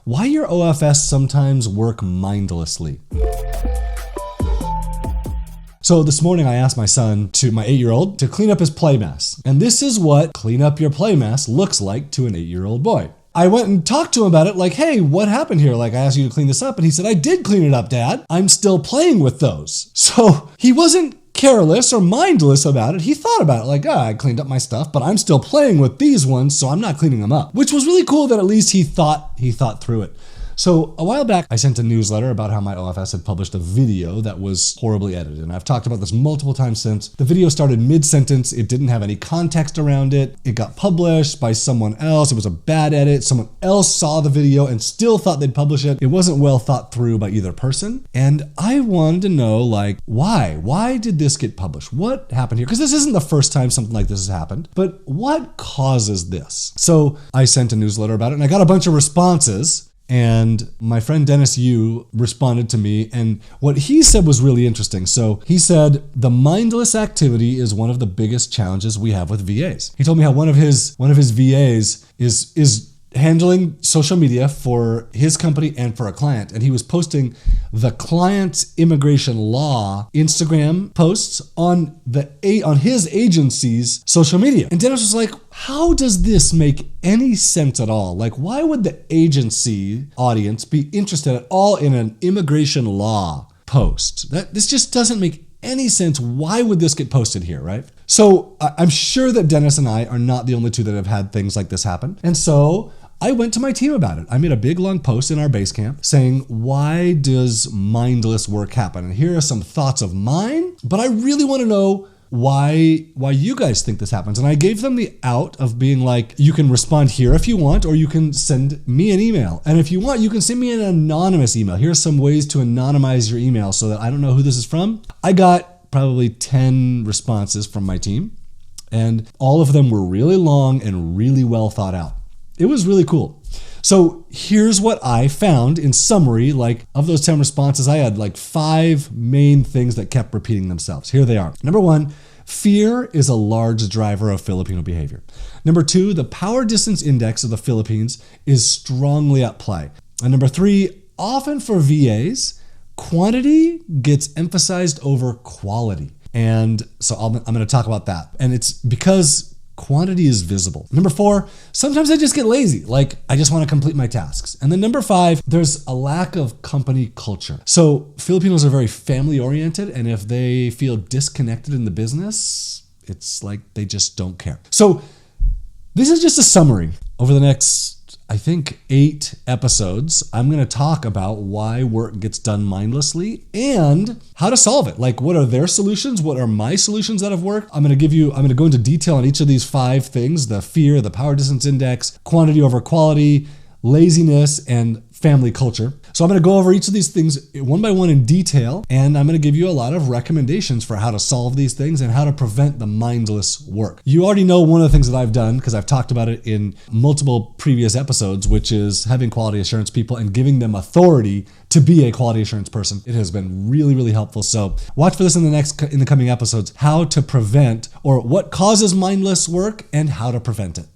why your OFS sometimes work mindlessly. So this morning I asked my son, my 8-year-old, to clean up his play mess. And this is what clean up your play mess looks like to an 8-year-old boy. I went and talked to him about it, like, hey, what happened here? Like, I asked you to clean this up. And he said, I did clean it up, Dad. I'm still playing with those. So he wasn't careless or mindless about it. He thought about it like, I cleaned up my stuff, but I'm still playing with these ones, so I'm not cleaning them up. Which was really cool that at least he thought through it. So a while back, I sent a newsletter about how my OFS had published a video that was horribly edited. And I've talked about this multiple times since. The video started mid-sentence. It didn't have any context around it. It got published by someone else. It was a bad edit. Someone else saw the video and still thought they'd publish it. It wasn't well thought through by either person. And I wanted to know, like, why? Why did this get published? What happened here? Because this isn't the first time something like this has happened. But what causes this? So I sent a newsletter about it and I got a bunch of responses. And my friend Dennis Yu responded to me, and what he said was really interesting. So he said, the mindless activity is one of the biggest challenges we have with VAs. He told me how one of his VAs is handling social media for his company and for a client. And he was posting the client's immigration law Instagram posts on his agency's social media. And Dennis was like, how does this make any sense at all? Like, why would the agency audience be interested at all in an immigration law post? This just doesn't make any sense. Why would this get posted here, right? So I'm sure that Dennis and I are not the only two that have had things like this happen. And so I went to my team about it. I made a big long post in our Basecamp saying, why does mindless work happen? And here are some thoughts of mine, but I really want to know why you guys think this happens. And I gave them the out of being like, you can respond here if you want, or you can send me an email. And if you want, you can send me an anonymous email. Here's some ways to anonymize your email so that I don't know who this is from. I got probably 10 responses from my team, and all of them were really long and really well thought out. It was really cool. So here's what I found in summary. Like, of those 10 responses, I had like 5 main things that kept repeating themselves. Here they are. Number 1, fear is a large driver of Filipino behavior. Number 2, the power distance index of the Philippines is strongly at play. And number 3, often for VAs, quantity gets emphasized over quality. And so I'm going to talk about that. And it's because quantity is visible. Number 4, sometimes I just get lazy. Like, I just want to complete my tasks. And then number 5, there's a lack of company culture. So Filipinos are very family oriented. And if they feel disconnected in the business, it's like they just don't care. So this is just a summary. Over the next, I think, 8 episodes, I'm going to talk about why work gets done mindlessly and how to solve it. Like, what are their solutions? What are my solutions that have worked? I'm going to go into detail on each of these 5 things: the fear, the power distance index, quantity over quality, laziness, and family culture. So I'm going to go over each of these things one by one in detail, and I'm going to give you a lot of recommendations for how to solve these things and how to prevent the mindless work. You already know one of the things that I've done, because I've talked about it in multiple previous episodes, which is having quality assurance people and giving them authority to be a quality assurance person. It has been really, really helpful. So watch for this in the coming episodes: how to prevent, or what causes mindless work and how to prevent it.